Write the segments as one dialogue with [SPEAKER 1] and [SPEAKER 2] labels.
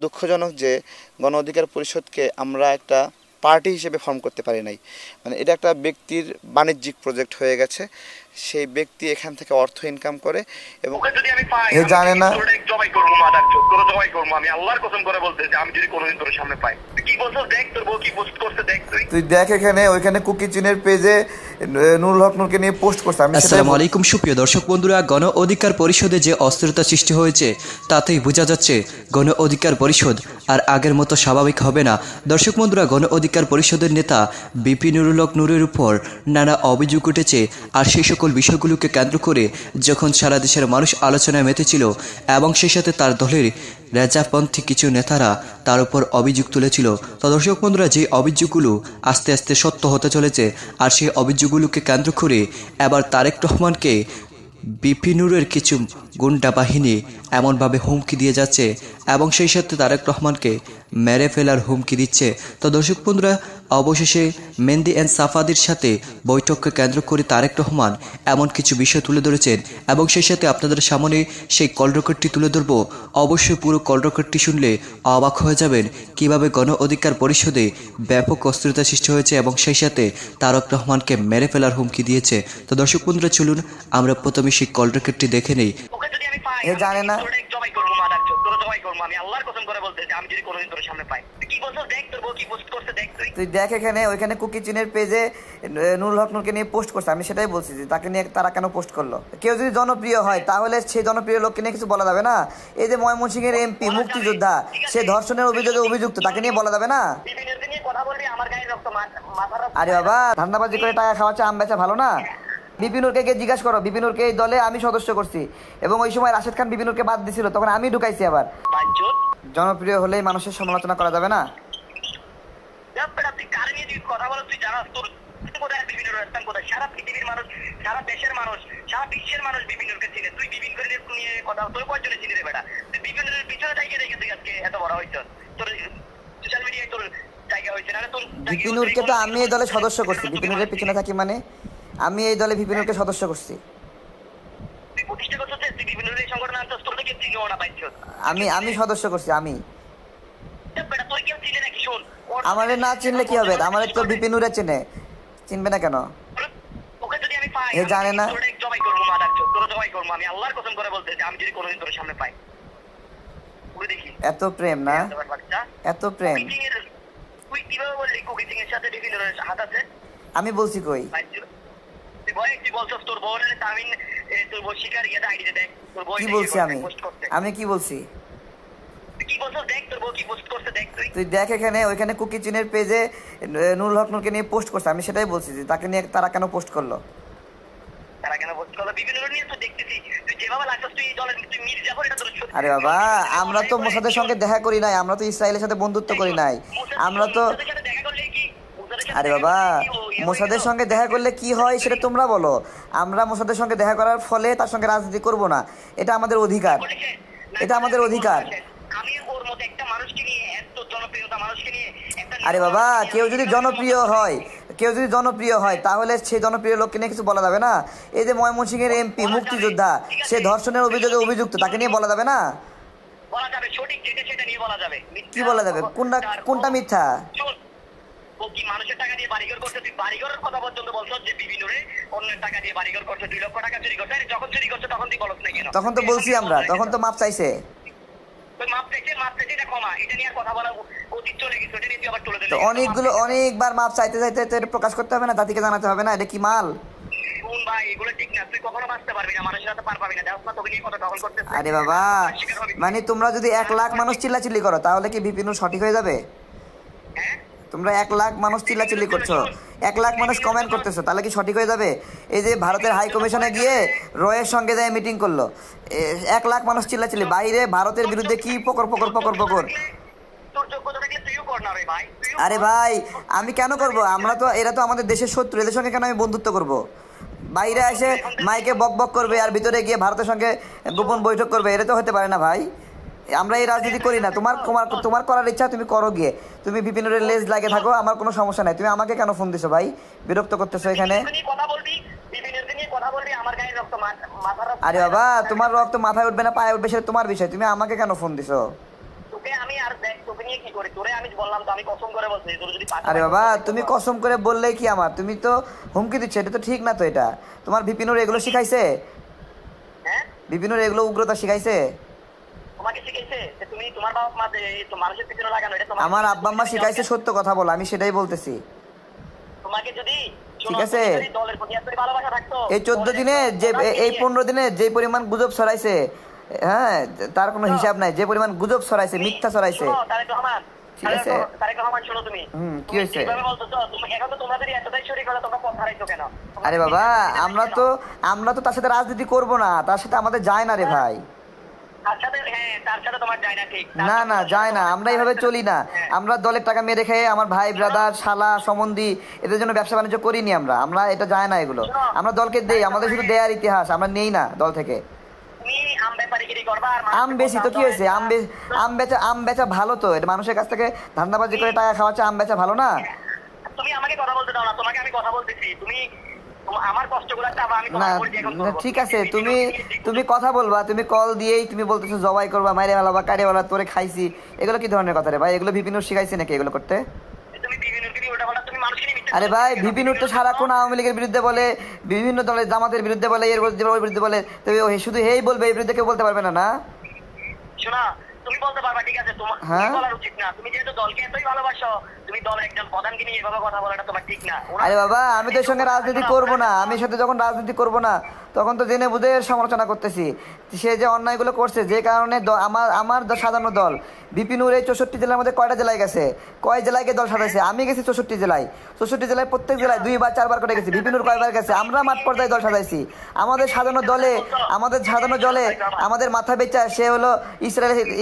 [SPEAKER 1] দুঃখজনক যে গণ অধিকার পরিষদকে আমরা একটা পার্টি হিসেবে ফর্ম করতে পারি নাই। মানে এটা একটা ব্যক্তির বাণিজ্যিক প্রজেক্ট হয়ে গেছে। সেই ব্যক্তি এখান থেকে অর্থ ইনকাম করে এবং
[SPEAKER 2] যদি আমি পাই
[SPEAKER 1] এ জানে না
[SPEAKER 2] জবাই করবো, মাদার চোদ তোর জবাই করবো। আমি আল্লাহর কসম করে বলতে যে আমি যদি কোনোদিন তোর সামনে পাই, কি বলছো দেখ, তোর বউ কি পোস্ট করতে দেখ,
[SPEAKER 1] তুই দেখ এখানে ওইখানে কুকি চিনের পেজে নুরুল হক নূরকে নিয়ে পোস্ট করছে।
[SPEAKER 3] আসসালামু আলাইকুম সুপ্রিয় দর্শক বন্ধুরা, গণ অধিকার পরিষদে যে অস্থিরতা সৃষ্টি হয়েছে তাতেই বোঝা যাচ্ছে গণ অধিকার পরিষদ আর আগের মতো স্বাভাবিক হবে না। দর্শক বন্ধুরা, গণ অধিকার পরিষদের নেতা বিপি নুরুল হক নূরের উপর নানা অভিযোগ উঠেছে। আর সেই সকল বিষয়গুলোকে কেন্দ্র করে যখন সারা দেশের মানুষ আলোচনায় মেতেছিল এবং সেই সাথে তার দলের রেজাপন্থী কিছু নেতারা তার উপর অভিযোগ তুলেছিল, তো দর্শক বন্ধুরা, যে অভিযোগগুলো আস্তে আস্তে সত্য হতে চলেছে আর সেই অভিযোগগুলোকে কেন্দ্র করে এবার তারেক রহমানকে বিপি নুরের কিছু গুন্ডা বাহিনী এমনভাবে হুমকি দিয়ে যাচ্ছে এবং সেই সাথে তারেক রহমানকে মেরে ফেলার হুমকি দিচ্ছে। তো দর্শক বন্ধুরা, অবশেষে মেহেদী এন্ড সাফাদির সাথে বৈঠককে কেন্দ্র করে তারেক রহমান এমন কিছু বিষয় তুলে ধরেছেন এবং সেই সাথে আপনাদের সামনে সেই কল রেকর্ডটি তুলে ধরব। অবশ্যই পুরো কল রেকর্ডটি শুনলে অবাক হয়ে যাবেন কিভাবে গণ অধিকার পরিষদে ব্যাপক অস্থিরতা সৃষ্টি হয়েছে এবং সেই সাথে তারেক রহমানকে মেরে ফেলার হুমকি দিয়েছে। তো দর্শক বন্ধুরা, চলুন আমরা প্রথমে সেই কল রেকর্ডটি দেখে নেই।
[SPEAKER 1] এ জানে না
[SPEAKER 2] জবাই করবো, মাদার চোদ তোর জবাই করবো। আমি আল্লাহর কসম করে বলতে যে আমি যদি কোনোদিন তোর সামনে পাই, কি বলছো দেখ, তোর বউ কি পোস্ট করতে দেখ,
[SPEAKER 1] তুই দেখ এখানে ওইখানে কুকি চিনের পেজে নুরুল হক নূরকে নিয়ে পোস্ট করছে। আমি সেটাই বলছি যে তাকে নিয়ে তারা কেন পোস্ট করলো। কেউ যদি জনপ্রিয় হয় তাহলে সেই জনপ্রিয় লোককে নিয়ে কিছু বলা যাবে না। এই যে ময়মনসিংহের এমপি মুক্তিযোদ্ধা, সে ধর্ষণের অভিযোগে অভিযুক্ত, তাকে নিয়ে বলা যাবে না। আরে বাবা, ধান্দাবাজি করে টাকা খাওয়াচ্ছে, আম বেচা ভালো না? বিপিনুরকে গিয়ে জিজ্ঞাসা করো। বিপিনুরকে এই দলে আমি সদস্য করছি এবং ওই সময় রাশেদ খান বিপিনুরকে বাদ দিছিল, তখন আমি ঢুকাইছি। আবার জনপ্রিয় হলেই মানুষের সমালোচনা করা যাবে না।
[SPEAKER 2] সারা পৃথিবীর মানুষ, সারা দেশের মানুষ, সারা বিশ্বের মানুষ বিপিনুরকে চিনে। তুই বিপিনুর নিয়ে কথা তোর কয়জনে চিনি রে বেটা? তুই বিপিনুরের পিছনে জায়গা রেখে তুই আজকে এত বড় হইছ, তোর সোশ্যাল মিডিয়ায় তোর জায়গা হয়েছে না। তোর
[SPEAKER 1] বিপিনুরকে তো আমি এই দলে সদস্য করছি। বিপিনুরের পিছনে থাকি মানে আমি এই দলে বিপিনুরকে সদস্য করছি।
[SPEAKER 2] তুই প্রতিষ্ঠা করছিস, তুই বিপিনুরের এই সংগঠন আনছিস, তোর থেকে চিনিও না পাইছ।
[SPEAKER 1] আমি সদস্য করছি। আমি
[SPEAKER 2] বেটা তোর কেউ চিনে নাকি? শোন,
[SPEAKER 1] আমারে না চিনলে কি হবে? আমারে তো বিপিনুরে চিনে, চিনবে না কেন?
[SPEAKER 2] ওকে যদি আমি পাই,
[SPEAKER 1] এ জানে না
[SPEAKER 2] জবাই করবো, মাদার চোদ তোর জবাই করবো। আমি আল্লাহর কসম করে বলতে যে আমি যদি কোনোদিন তোর সামনে পাই, দেখি
[SPEAKER 1] এত প্রেম না, এত প্রেম।
[SPEAKER 2] তুই কিভাবে বললি কুকি সিং এর সাথে বিপিনুরের হাত আছে? আমি
[SPEAKER 1] বলছি কই?
[SPEAKER 2] তুই বলছস তোর বউ তামিন, তোর বউ শিকার ইয়ে আইডিতে দেখ, তোর বউ
[SPEAKER 1] কি বলছি? আমি কি বলছি?
[SPEAKER 2] কি বলছস দেখ, তোর বউ কি পোস্ট করতে দেখ,
[SPEAKER 1] তুই দেখ এখানে ওইখানে কুকি চিনের পেজে নুরুল হক নূরকে নিয়ে পোস্ট করছে। আমি সেটাই বলছি যে তাকে নিয়ে তারা কেন পোস্ট করলো।
[SPEAKER 2] তারা কেন পোস্ট করলো? বিপিনুর নিয়ে তো দেখতেছি তুই যেভাবে লাগছস, তুই দলের তুই মির্জাফর, এটা তোর।
[SPEAKER 1] আরে বাবা, আমরা তো মোসাদের সঙ্গে দেখা করি নাই, আমরা তো ইসরায়েলের সাথে বন্ধুত্ব করি নাই, আমরা তো। আরে বাবা, মোসাদের সঙ্গে দেখা করলে কি হয় সেটা তোমরা বলো। আমরা মোসাদের সঙ্গে দেখা করার ফলে তার সঙ্গে রাজনীতি করব না, এটা আমাদের অধিকার, এটা আমাদের অধিকার। আরে বাবা, কেউ যদি জনপ্রিয় হয় তাহলে সেই জনপ্রিয় লোককে নিয়ে কিছু বলা যাবে না। এই যে ময়মনসিংহের এমপি মুক্তিযোদ্ধা, সে ধর্ষণের অভিযোগে অভিযুক্ত, তাকে নিয়ে বলা যাবে না। কি বলা যাবে? কোনটা মিথ্যা?
[SPEAKER 2] মানুষের টাকা দিয়ে বাড়িঘর করছে, তুই বাড়িঘরের কথা পর্যন্ত বলছো যে বিপিনুরে অন্যের টাকা দিয়ে বাড়িঘর করছে, 2 লক্ষ টাকা চুরি করছে। যখন চুরি করছে তখন তুই বলছ না কেন?
[SPEAKER 1] তখন তো বলছি আমরা, তখন তো মাপ চাইছে। অনেকবার মাপ চাইতে প্রকাশ করতে হবে না, জাতিকে জানাতে হবে না? এটা কি মাল? আরে বাবা, মানে তোমরা যদি 1 লাখ মানুষ চিল্লাচিল্লি করো তাহলে কি বিপিনুর সঠিক হয়ে যাবে? তোমরা 1 লাখ মানুষ চিল্লাচিল্লি করছো, 1 লাখ মানুষ কমেন্ট করতেছো, তাহলে কি সঠিক হয়ে যাবে? এই যে ভারতের হাই কমিশনে গিয়ে রয়ের সঙ্গে যায় মিটিং করলো, 1 লাখ মানুষ চিল্লাচিল্লি, বাইরে ভারতের বিরুদ্ধে কি পকর। আরে ভাই, আমি কেন করব? আমরা তো, এরা তো আমাদের দেশের শত্রু, এদের সঙ্গে কেন আমি বন্ধুত্ব করব? বাইরে এসে মাইকে বক করবে আর ভিতরে গিয়ে ভারতের সঙ্গে গোপন বৈঠক করবে, এটা তো হতে পারে না ভাই। আমরা এই রাজনীতি করি না। তোমার করার ইচ্ছা তুমি করো গিয়ে, তুমি বিপিনুরের লেজ লাগে থাকো, আমার কোনো সমস্যা নাই। তুমি আমাকে কেন ফোন দিছো ভাই? বিরক্ত করতেছো এখানে। আরে বাবা, তোমার রক্ত মাথায় উঠবে না পায়ে উঠবে সেটা তোমার বিষয়, তুমি আমাকে কেন ফোন দিছো?
[SPEAKER 2] তোকে আমি আর দেখ তোকে নিয়ে কি করি, তোরে আমি বললাম তো, আমি কসম করে বলছি তোর যদি
[SPEAKER 1] আরে বাবা তুমি কসম করে বললেই কি আমার, তুমি তো হুমকি দিচ্ছ, এটা তো ঠিক না তো। এটা তোমার বিপিনুর এগুলো শিখাইছে?
[SPEAKER 2] হ্যাঁ
[SPEAKER 1] বিপিনুর এগুলো উগ্রতা শিখাইছে?
[SPEAKER 2] তোমাকে শিখাইছে যে তুমি তোমার বাবা মা যে তো মানুষের পিছনে লাগানো, এটা তোমার
[SPEAKER 1] আমার আব্বা আম্মা শিখাইছে সত্য কথা বলো, আমি সেটাই বলতেছি।
[SPEAKER 2] তোমাকে যদি
[SPEAKER 1] ঠিক আছে।
[SPEAKER 2] দলের প্রতি এত ভালোবাসা থাকতো,
[SPEAKER 1] এই 14 দিনে যে এই 15 দিনে যে পরিমাণ গুজব ছড়াইছে, হ্যাঁ তার কোনো হিসাব নাই। যে পরিমাণ গুজব ছড়াইছে, মিথ্যা ছড়াইছে।
[SPEAKER 2] তারেক রহমান,
[SPEAKER 1] ঠিক আছে।
[SPEAKER 2] তারেক রহমান শোনো তুমি,
[SPEAKER 1] কি হয়েছে?
[SPEAKER 2] কিভাবে বলতেছো তুমি? এখন তো তোমরা যদি এতটাই চুরি করো, তোমরা পথ হারাইছো কেন?
[SPEAKER 1] আরে বাবা আমরা তো তার সাথে রাজনীতি করব না, তার সাথে আমাদের যায় না রে ভাই।
[SPEAKER 2] তার সাথে, হ্যাঁ তার সাথে তোমার যায় না, ঠিক
[SPEAKER 1] না না যায় না, আমরা এইভাবে চলি না। আমরা দলের টাকা মেরে খেয়ে আমার ভাই ব্রাদার শালা সম্বন্ধী এদের জন্য ব্যবসা বাণিজ্য করিনি আমরা। আমরা এটা যায় না এগুলো, আমরা দলকে দেই। আমাদের শুধু দেয়ার ইতিহাস, আমরা নেই না দল থেকে।
[SPEAKER 2] তুমি আম ব্যাপারীগিরি করবা আর
[SPEAKER 1] আম বেশি তো কি হয়েছে? আম বেচা ভালো তো, এটা মানুষের কাছ থেকে ধান্দাবাজি করে টাকা খাওয়াচ্ছে, আম বেচা ভালো না?
[SPEAKER 2] তুমি আমাকে কথা বলতে দাও না, তোমাকে আমি কথা বলতেছি। তুমি আমার কষ্টগুলো একটা আমি
[SPEAKER 1] না
[SPEAKER 2] তোমাকে বলছি এখন
[SPEAKER 1] না, ঠিক আছে, তুমি কথা বলবা, তুমি কল দিয়েই তুমি বলতেছো জবাই করবা, মাইরে ভালো বা কাটে ভালো তোরে খাইছি। এগুলো কি ধরনের কথা রে ভাই? এগুলো বিপিনুর শিখাইছে নাকি এগুলো করতে?
[SPEAKER 2] তুমি বিভিন্নকে নিয়ে উল্টাপাল্টা, তুমি মানুষকে নিয়ে মিথ্যা
[SPEAKER 1] আরে ভাই বিপিনুর তো সারাক্ষণ আওয়ামী লীগের বিরুদ্ধে বলে, বিভিন্ন দলের জামাতের বিরুদ্ধে বলে, এর বিরুদ্ধে ওর বিরুদ্ধে বলে। তো শুধু হেই বলবে, এর বিরুদ্ধে কেউ বলতে পারবে না? না
[SPEAKER 2] শোনা, তুমি বলতে পারবা, ঠিক আছে, তোমার
[SPEAKER 1] হ্যাঁ?
[SPEAKER 2] বলার উচিত না। তুমি যেহেতু দলকে এতই ভালোবাসো, তুমি দলের একজন প্রধানকে নিয়ে এভাবে কথা বলাটা তোমার ঠিক না।
[SPEAKER 1] আরে বাবা আমি তো এর সঙ্গে রাজনীতি করব না, আমি এর সাথে যখন রাজনীতি করব না তখন তো জেনে বুঝে এর সমালোচনা করতেছি। সে যে অন্যায়গুলো করছে, যে কারণে আমার সাজানো দল বিপিনুর এই 64 জেলার মধ্যে কয়টা জেলায় গেছে, কয় জেলায় গিয়ে দল সাজাইছে? আমি গেছি 64 জেলায়। 64 জেলায় প্রত্যেক জেলায় 2 বার 4 বার করে গেছি। বিপিনুর কয়বার গেছে? আমরা মাঠ পর্যায়ে দল সাজাইছি। আমাদের সাজানো দলে আমাদের মাথা বেচা সে হলো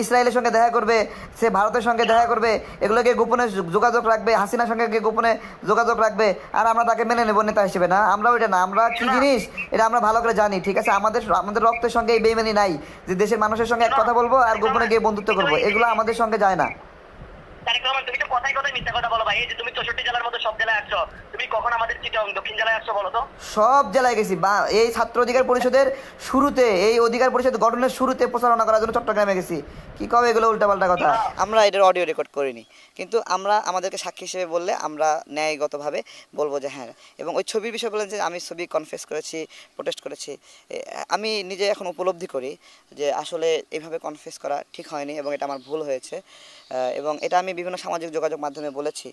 [SPEAKER 1] ইসরায়েলের সঙ্গে দেখা করবে, সে ভারতের সঙ্গে দেখা করবে, এগুলোকে গোপনে যোগাযোগ রাখবে, হাসিনার সঙ্গে গিয়ে গোপনে যোগাযোগ রাখবে, আর আমরা তাকে মেনে নেব নেতা হিসেবে? না, আমরা ওইটা না। আমরা কি জিনিস এটা আমরা ভালো করে জানি, ঠিক আছে? আমাদের রক্তের সঙ্গে এই বেইমানি নাই যে দেশের মানুষের সঙ্গে এক কথা বলবো আর গোপনে গিয়ে বন্ধুত্ব করবো, এগুলো আমাদের সঙ্গে যায় না।
[SPEAKER 2] তারেক রহমান, তুমি তো কথায় কথায় মিথ্যা কথা বলো ভাই। এই যে তুমি 64 জেলার মধ্যে সব জেলায় আসছো, তুমি কখন আমাদের চিটাং দক্ষিণ জেলায় আসছো বলো তো?
[SPEAKER 1] সব জেলায় গেছি। এই ছাত্র অধিকার পরিষদের শুরুতে, এই অধিকার পরিষদ গঠনের শুরুতে প্রচারণা করার জন্য চট্টগ্রামে গেছি। কি কবে এগুলো উল্টাপাল্টা কথা? আমরা এটার অডিও রেকর্ড করিনি, কিন্তু আমাদেরকে সাক্ষী হিসেবে বললে আমরা ন্যায়গতভাবে বলবো যে হ্যাঁ। এবং ওই ছবির বিষয় বলেন যে আমি ছবি কনফেস করেছি, প্রোটেস্ট করেছি। আমি নিজে এখন উপলব্ধি করি যে আসলে এইভাবে কনফেস করা ঠিক হয়নি এবং এটা আমার ভুল হয়েছে। এবং এটা আমি বিভিন্ন সামাজিক যোগাযোগ মাধ্যমে বলেছি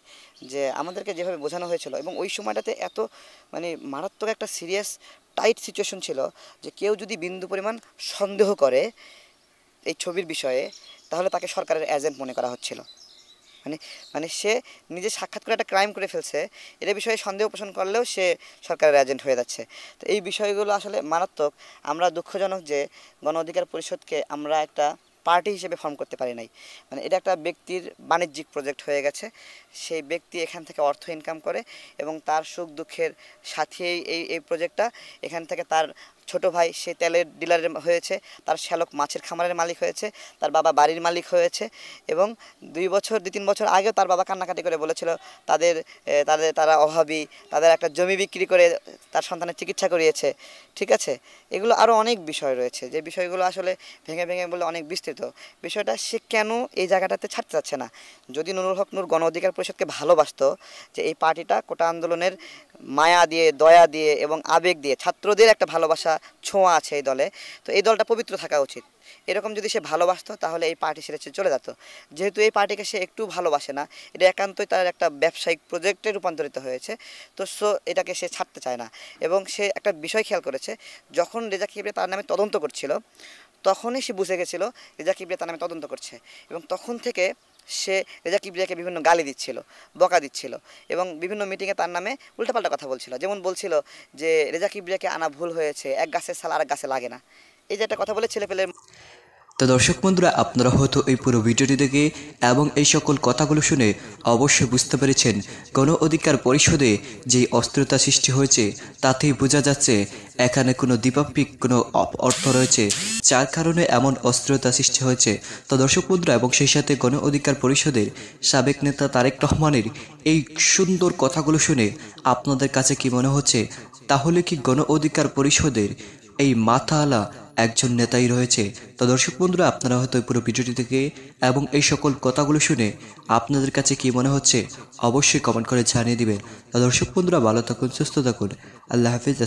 [SPEAKER 1] যে আমাদেরকে যেভাবে বোঝানো হয়েছিল, এবং ওই সময়টাতে এত মানে মারাত্মক একটা সিরিয়াস টাইট সিচুয়েশন ছিল যে কেউ যদি বিন্দু পরিমাণ সন্দেহ করে এই ছবির বিষয়ে, তাহলে তাকে সরকারের এজেন্ট মনে করা হচ্ছিল। মানে সে নিজে সাক্ষাৎ করে একটা ক্রাইম করে ফেলছে, এর বিষয়ে সন্দেহ পোষণ করলেও সে সরকারের এজেন্ট হয়ে যাচ্ছে। তো এই বিষয়গুলো আসলে মারাত্মক। আমরা দুঃখজনক যে গণ অধিকার পরিষদকে আমরা একটা পার্টি হিসেবে ফর্ম করতে পারি নাই। মানে এটা একটা ব্যক্তির বাণিজ্যিক প্রজেক্ট হয়ে গেছে। সেই ব্যক্তি এখান থেকে অর্থ ইনকাম করে এবং তার সুখ দুঃখের সাথে এই প্রজেক্টটা এখান থেকে তার ছোট ভাই সে তেলের ডিলারের হয়েছে, তার শ্যালক মাছের খামারের মালিক হয়েছে, তার বাবা বাড়ির মালিক হয়েছে। এবং 2-3 বছর আগেও তার বাবা কান্নাকাটি করে বলেছিল তারা অভাবী, তাদের একটা জমি বিক্রি করে তার সন্তানের চিকিৎসা করিয়েছে। ঠিক আছে, এগুলো আরও অনেক বিষয় রয়েছে যে বিষয়গুলো আসলে ভেঙে ভেঙে বলে অনেক বিস্তৃত বিষয়টা। সে কেন এই জায়গাটাতে ছাড়তে চাচ্ছে না? যদি নুরুল হক নূর গণ অধিকার পরিষদকে ভালোবাসতো, যে এই পার্টিটা কোটা আন্দোলনের মায়া দিয়ে, দয়া দিয়ে এবং আবেগ দিয়ে, ছাত্রদের একটা ভালোবাসা ছোঁয়া আছে এই দলে, তো এই দলটা পবিত্র থাকা উচিত। এরকম যদি সে ভালোবাসতো তাহলে এই পার্টি ছেড়ে চলে যেত। যেহেতু এই পার্টিকে সে একটু ভালোবাসে না, এটা একান্তই তার একটা ব্যবসায়িক প্রজেক্টে রূপান্তরিত হয়েছে, তো এটাকে সে ছাড়তে চায় না। এবং সে একটা বিষয় খেয়াল করেছে, যখন রেজা কিবরিয়া তার নামে তদন্ত করছিল, তখনই সে বুঝে গেছিল রেজা কিবরিয়া তার নামে তদন্ত করছে, এবং তখন থেকে সে রেজা কিবরিয়াকে বিভিন্ন গালি দিচ্ছিল, বকা দিচ্ছিল, এবং বিভিন্ন মিটিংয়ে তার নামে উল্টাপাল্টা কথা বলছিল। যেমন বলছিল যে রেজা কিবরিয়াকে আনা ভুল হয়েছে, এক গাছের ছাল আরেক গাছে লাগে না, এই যে একটা কথা বলে ছেলেপেলের।
[SPEAKER 3] তো দর্শক বন্ধুরা, আপনারা হয়তো এই পুরো ভিডিওটি দেখে এবং এই সকল কথাগুলো শুনে অবশ্যই বুঝতে পেরেছেন গণ অধিকার পরিষদে যে অস্থিরতা সৃষ্টি হয়েছে তাতেই বোঝা যাচ্ছে এখানে কোনো দ্বিপাক্ষিক কোনো অর্থ রয়েছে, যার কারণে এমন অস্থিরতা সৃষ্টি হয়েছে। তো দর্শক বন্ধুরা, এবং সেই সাথে গণ অধিকার পরিষদের সাবেক নেতা তারেক রহমানের এই সুন্দর কথাগুলো শুনে আপনাদের কাছে কি মনে হচ্ছে? তাহলে কি গণ অধিকার পরিষদের এই মাথাওয়ালা একজন নেতাই রয়েছে। তো দর্শক বন্ধুরা, আপনারা হয়তো এই পুরো ভিডিওটি থেকে এবং এই সকল কথাগুলো শুনে আপনাদের কাছে কি মনে হচ্ছে অবশ্যই কমেন্ট করে জানিয়ে দিবেন। তো দর্শক বন্ধুরা, ভালো থাকুন, সুস্থ থাকুন, আল্লাহ হাফিজ।